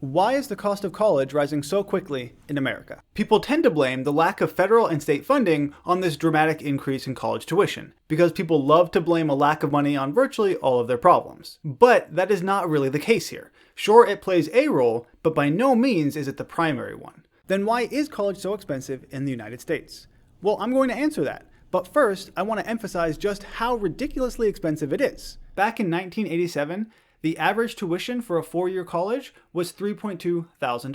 Why is the cost of college rising so quickly in America? People tend to blame the lack of federal and state funding on this dramatic increase in college tuition, because people love to blame a lack of money on virtually all of their problems. But that is not really the case here. Sure, it plays a role, but by no means is it the primary one. Then why is college so expensive in the United States? Well, I'm going to answer that. But first, I want to emphasize just how ridiculously expensive it is. Back in 1987, the average tuition for a four-year college was $3.2 thousand.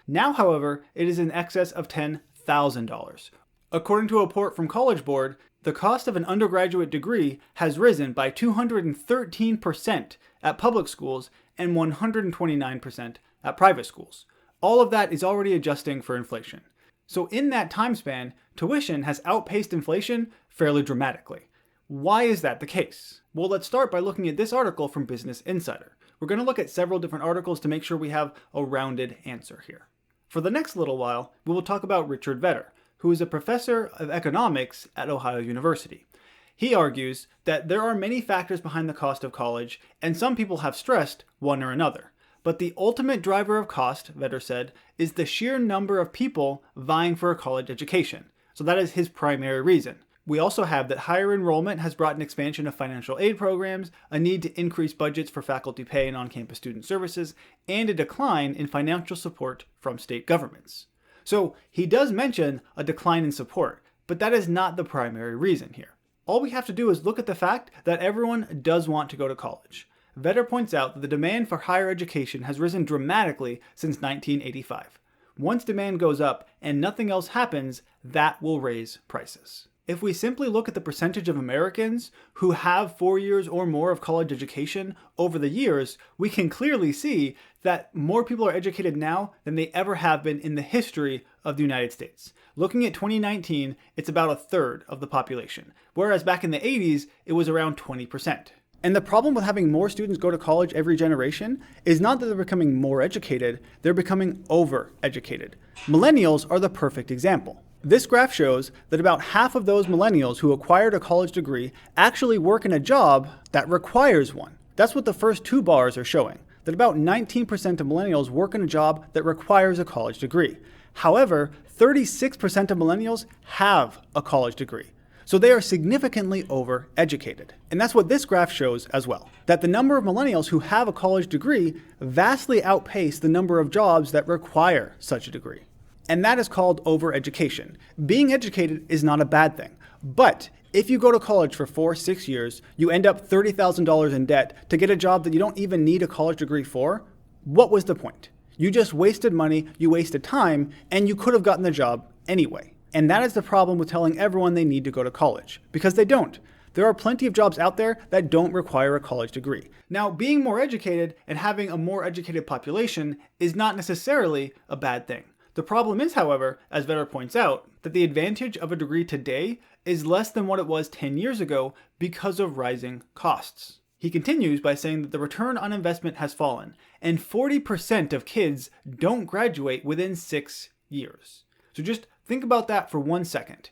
Now, however, it is in excess of $10,000. According to a report from College Board, the cost of an undergraduate degree has risen by 213% at public schools and 129% at private schools. All of that is already adjusting for inflation. So in that time span, tuition has outpaced inflation fairly dramatically. Why is that the case? Well, let's start by looking at this article from Business Insider. We're going to look at several different articles to make sure we have a rounded answer here. For the next little while, we will talk about Richard Vedder, who is a professor of economics at Ohio University. He argues that there are many factors behind the cost of college, and some people have stressed one or another. But the ultimate driver of cost, Vedder said, is the sheer number of people vying for a college education. So that is his primary reason. We also have that higher enrollment has brought an expansion of financial aid programs, a need to increase budgets for faculty pay and on-campus student services, and a decline in financial support from state governments. So he does mention a decline in support, but that is not the primary reason here. All we have to do is look at the fact that everyone does want to go to college. Vedder points out that the demand for higher education has risen dramatically since 1985. Once demand goes up and nothing else happens, that will raise prices. If we simply look at the percentage of Americans who have 4 years or more of college education over the years, we can clearly see that more people are educated now than they ever have been in the history of the United States. Looking at 2019, it's about a third of the population, whereas back in the 80s, it was around 20%. And the problem with having more students go to college every generation is not that they're becoming more educated, they're becoming over-educated. Millennials are the perfect example. This graph shows that about half of those millennials who acquired a college degree actually work in a job that requires one. That's what the first two bars are showing, that about 19% of millennials work in a job that requires a college degree. However, 36% of millennials have a college degree. So they are significantly over-educated. And that's what this graph shows as well, that the number of millennials who have a college degree vastly outpace the number of jobs that require such a degree. And that is called over-education. Being educated is not a bad thing. But if you go to college for 4-6 years, you end up $30,000 in debt to get a job that you don't even need a college degree for, what was the point? You just wasted money, you wasted time, and you could have gotten the job anyway. And that is the problem with telling everyone they need to go to college, because they don't. There are plenty of jobs out there that don't require a college degree. Now, being more educated and having a more educated population is not necessarily a bad thing. The problem is, however, as Vedder points out, that the advantage of a degree today is less than what it was 10 years ago because of rising costs. He continues by saying that the return on investment has fallen, and 40% of kids don't graduate within 6 years. So just think about that for 1 second.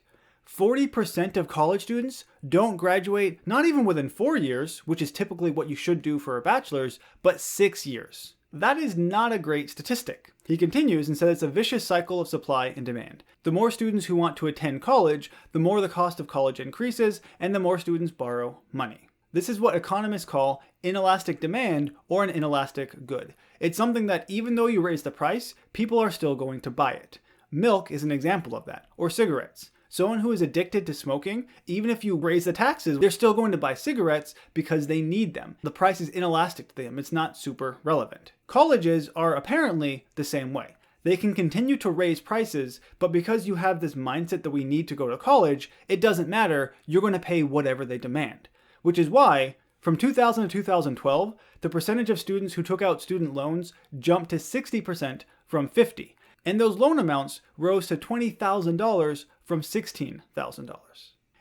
40% of college students don't graduate not even within 4 years, which is typically what you should do for a bachelor's, but 6 years. That is not a great statistic. He continues and says it's a vicious cycle of supply and demand. The more students who want to attend college, the more the cost of college increases, and the more students borrow money. This is what economists call inelastic demand or an inelastic good. It's something that even though you raise the price, people are still going to buy it. Milk is an example of that, or cigarettes. Someone who is addicted to smoking, even if you raise the taxes, they're still going to buy cigarettes because they need them. The price is inelastic to them. It's not super relevant. Colleges are apparently the same way. They can continue to raise prices, but because you have this mindset that we need to go to college, it doesn't matter. You're going to pay whatever they demand. Which is why, from 2000 to 2012, the percentage of students who took out student loans jumped to 60% from 50%. And those loan amounts rose to $20,000 from $16,000.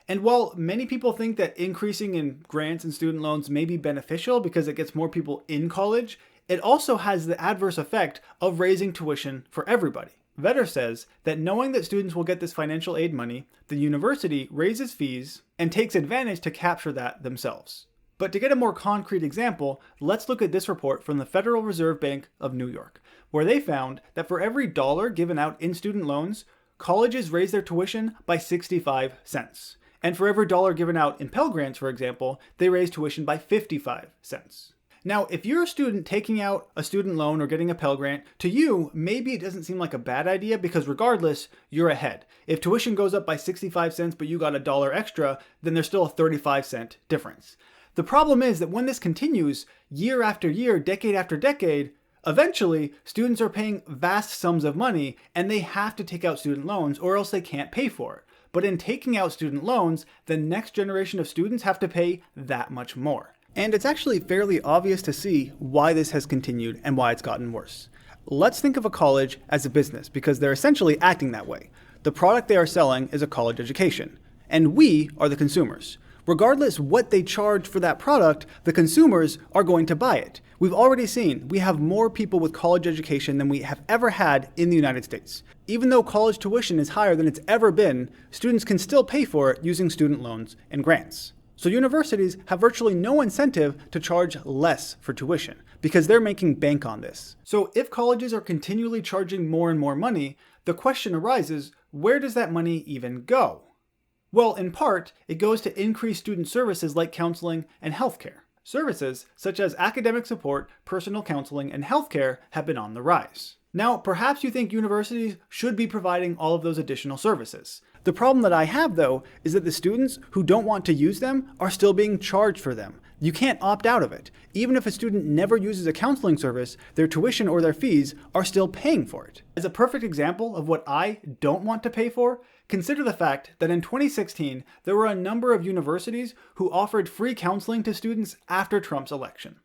And while many people think that increasing in grants and student loans may be beneficial because it gets more people in college, it also has the adverse effect of raising tuition for everybody. Vedder says that knowing that students will get this financial aid money, the university raises fees and takes advantage to capture that themselves. But to get a more concrete example, let's look at this report from the Federal Reserve Bank of New York, where they found that for every dollar given out in student loans, colleges raise their tuition by 65 cents. And for every dollar given out in Pell Grants, for example, they raise tuition by 55 cents. Now, if you're a student taking out a student loan or getting a Pell Grant, to you, maybe it doesn't seem like a bad idea because regardless, you're ahead. If tuition goes up by 65 cents but you got $1 extra, then there's still a 35-cent difference. The problem is that when this continues year after year, decade after decade, eventually students are paying vast sums of money and they have to take out student loans or else they can't pay for it. But in taking out student loans, the next generation of students have to pay that much more. And it's actually fairly obvious to see why this has continued and why it's gotten worse. Let's think of a college as a business because they're essentially acting that way. The product they are selling is a college education, and we are the consumers. Regardless what they charge for that product, the consumers are going to buy it. We've already seen we have more people with college education than we have ever had in the United States. Even though college tuition is higher than it's ever been, students can still pay for it using student loans and grants. So universities have virtually no incentive to charge less for tuition because they're making bank on this. So if colleges are continually charging more and more money, the question arises, where does that money even go? Well, in part, it goes to increase student services like counseling and healthcare. Services such as academic support, personal counseling, and healthcare have been on the rise. Now, perhaps you think universities should be providing all of those additional services. The problem that I have, though, is that the students who don't want to use them are still being charged for them. You can't opt out of it. Even if a student never uses a counseling service, their tuition or their fees are still paying for it. As a perfect example of what I don't want to pay for, consider the fact that in 2016, there were a number of universities who offered free counseling to students after Trump's election.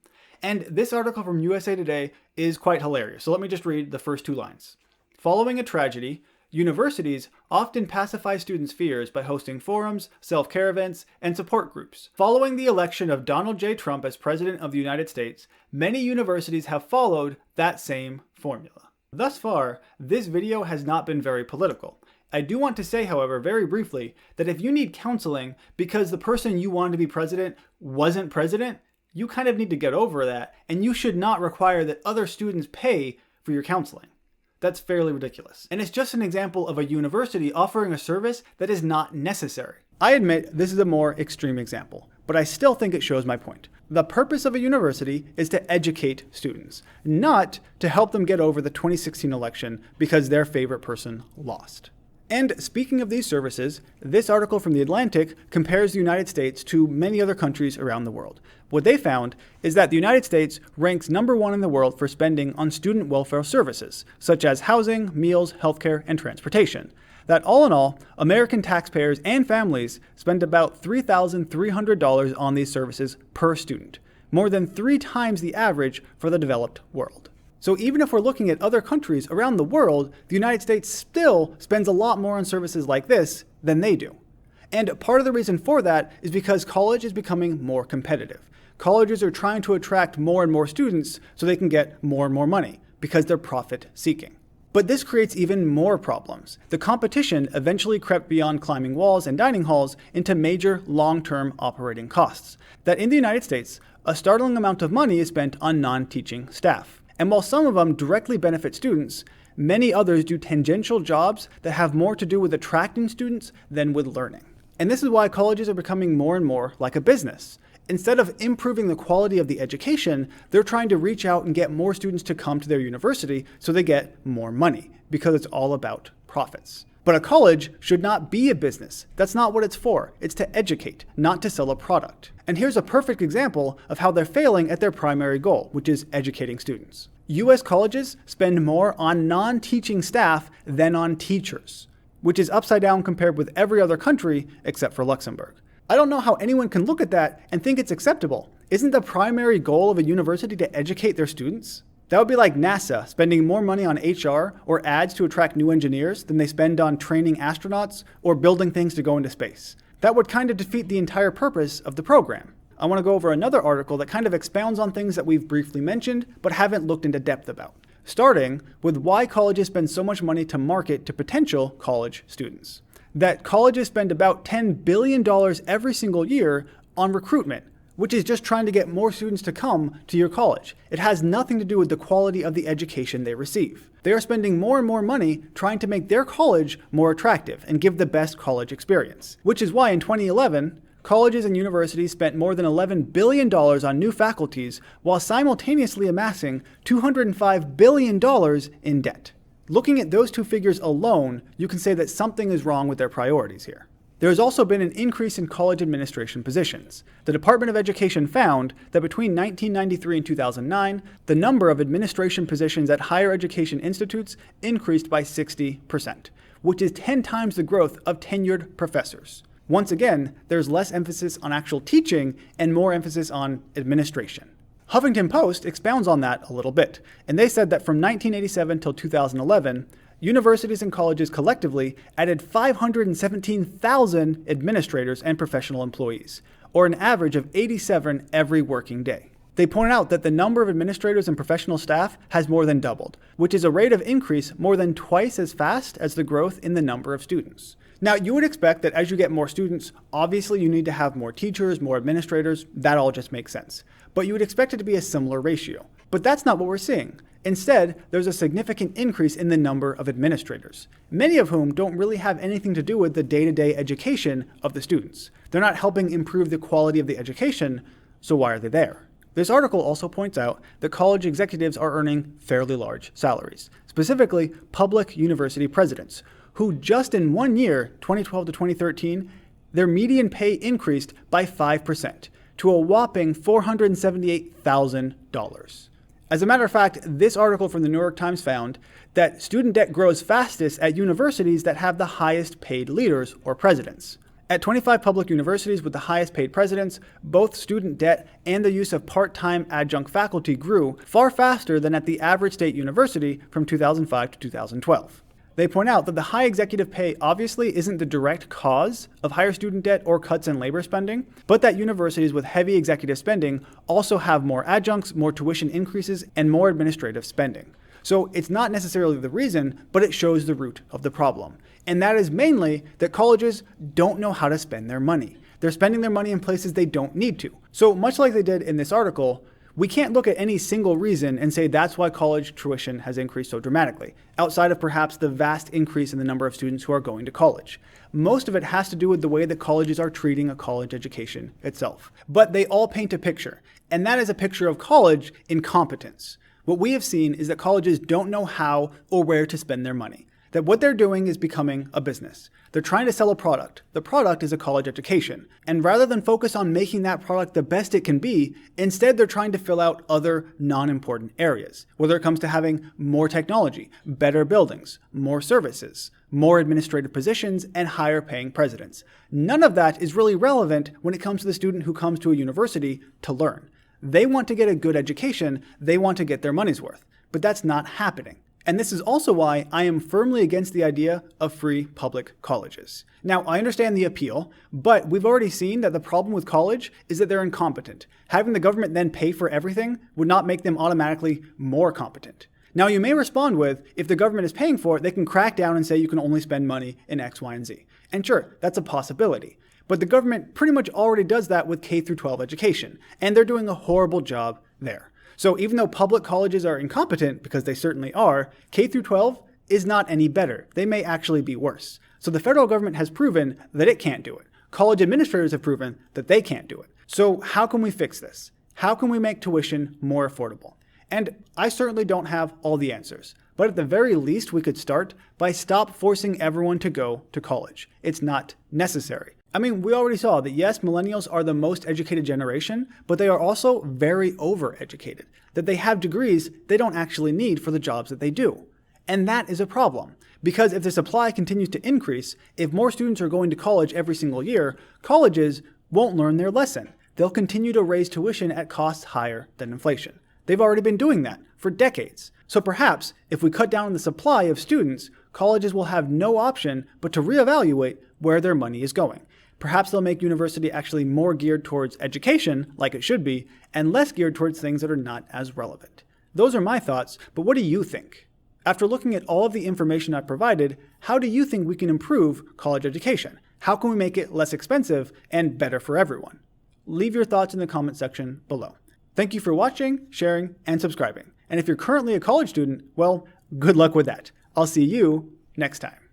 And this article from USA Today is quite hilarious, so let me just read the first 2 lines. Following a tragedy, universities often pacify students' fears by hosting forums, self-care events, and support groups. Following the election of Donald J. Trump as President of the United States, many universities have followed that same formula. Thus far, this video has not been very political. I do want to say, however, very briefly, that if you need counseling because the person you wanted to be president wasn't president, you kind of need to get over that, and you should not require that other students pay for your counseling. That's fairly ridiculous. And it's just an example of a university offering a service that is not necessary. I admit this is a more extreme example, but I still think it shows my point. The purpose of a university is to educate students, not to help them get over the 2016 election because their favorite person lost. And speaking of these services, this article from The Atlantic compares the United States to many other countries around the world. What they found is that the United States ranks #1 in the world for spending on student welfare services, such as housing, meals, healthcare, and transportation. That all in all, American taxpayers and families spend about $3,300 on these services per student, more than 3 times the average for the developed world. So even if we're looking at other countries around the world, the United States still spends a lot more on services like this than they do. And part of the reason for that is because college is becoming more competitive. Colleges are trying to attract more and more students so they can get more and more money because they're profit seeking. But this creates even more problems. The competition eventually crept beyond climbing walls and dining halls into major long-term operating costs. That in the United States, a startling amount of money is spent on non-teaching staff. And while some of them directly benefit students, many others do tangential jobs that have more to do with attracting students than with learning. And this is why colleges are becoming more and more like a business. Instead of improving the quality of the education, they're trying to reach out and get more students to come to their university so they get more money, because it's all about profits. But a college should not be a business. That's not what it's for. It's to educate, not to sell a product. And here's a perfect example of how they're failing at their primary goal, which is educating students. US colleges spend more on non-teaching staff than on teachers, which is upside down compared with every other country except for Luxembourg. I don't know how anyone can look at that and think it's acceptable. Isn't the primary goal of a university to educate their students? That would be like NASA spending more money on HR or ads to attract new engineers than they spend on training astronauts or building things to go into space. That would kind of defeat the entire purpose of the program. I want to go over another article that kind of expounds on things that we've briefly mentioned but haven't looked into depth about, starting with why colleges spend so much money to market to potential college students. That colleges spend about $10 billion every single year on recruitment, which is just trying to get more students to come to your college. It has nothing to do with the quality of the education they receive. They are spending more and more money trying to make their college more attractive and give the best college experience. Which is why in 2011, colleges and universities spent more than $11 billion on new faculties while simultaneously amassing $205 billion in debt. Looking at those two figures alone, you can say that something is wrong with their priorities here. There has also been an increase in college administration positions. The Department of Education found that between 1993 and 2009, the number of administration positions at higher education institutes increased by 60%, which is 10 times the growth of tenured professors. Once again, there's less emphasis on actual teaching and more emphasis on administration. Huffington Post expounds on that a little bit, and they said that from 1987 till 2011, universities and colleges collectively added 517,000 administrators and professional employees, or an average of 87 every working day. They pointed out that the number of administrators and professional staff has more than doubled, which is a rate of increase more than twice as fast as the growth in the number of students. Now, you would expect that as you get more students, obviously you need to have more teachers, more administrators. That all just makes sense. But you would expect it to be a similar ratio. But that's not what we're seeing. Instead, there's a significant increase in the number of administrators, many of whom don't really have anything to do with the day-to-day education of the students. They're not helping improve the quality of the education, so why are they there? This article also points out that college executives are earning fairly large salaries, specifically public university presidents, who just in 1 year, 2012 to 2013, their median pay increased by 5% to a whopping $478,000. As a matter of fact, this article from the New York Times found that student debt grows fastest at universities that have the highest paid leaders or presidents. At 25 public universities with the highest paid presidents, both student debt and the use of part-time adjunct faculty grew far faster than at the average state university from 2005 to 2012. They point out that the high executive pay obviously isn't the direct cause of higher student debt or cuts in labor spending, but that universities with heavy executive spending also have more adjuncts, more tuition increases, and more administrative spending. So it's not necessarily the reason, but it shows the root of the problem. And that is mainly that colleges don't know how to spend their money. They're spending their money in places they don't need to. So much like they did in this article, we can't look at any single reason and say that's why college tuition has increased so dramatically, outside of perhaps the vast increase in the number of students who are going to college. Most of it has to do with the way that colleges are treating a college education itself. But they all paint a picture, and that is a picture of college incompetence. What we have seen is that colleges don't know how or where to spend their money. That what they're doing is becoming a business. They're trying to sell a product. The product is a college education. And rather than focus on making that product the best it can be, instead they're trying to fill out other non-important areas, whether it comes to having more technology, better buildings, more services, more administrative positions, and higher paying presidents. None of that is really relevant when it comes to the student who comes to a university to learn. They want to get a good education. They want to get their money's worth. But that's not happening. And this is also why I am firmly against the idea of free public colleges. Now, I understand the appeal, but we've already seen that the problem with college is that they're incompetent. Having the government then pay for everything would not make them automatically more competent. Now, you may respond with, if the government is paying for it, they can crack down and say you can only spend money in X, Y, and Z. And sure, that's a possibility. But the government pretty much already does that with K through 12 education, and they're doing a horrible job there. So even though public colleges are incompetent, because they certainly are, K through 12 is not any better. They may actually be worse. So the federal government has proven that it can't do it. College administrators have proven that they can't do it. So how can we fix this? How can we make tuition more affordable? And I certainly don't have all the answers. But at the very least, we could start by stop forcing everyone to go to college. It's not necessary. I mean, we already saw that yes, millennials are the most educated generation, but they are also very overeducated, that they have degrees they don't actually need for the jobs that they do. And that is a problem, because if the supply continues to increase, if more students are going to college every single year, colleges won't learn their lesson. They'll continue to raise tuition at costs higher than inflation. They've already been doing that for decades. So perhaps if we cut down on the supply of students, colleges will have no option but to reevaluate where their money is going. Perhaps they'll make university actually more geared towards education, like it should be, and less geared towards things that are not as relevant. Those are my thoughts, but what do you think? After looking at all of the information I've provided, how do you think we can improve college education? How can we make it less expensive and better for everyone? Leave your thoughts in the comment section below. Thank you for watching, sharing, and subscribing. And if you're currently a college student, well, good luck with that. I'll see you next time.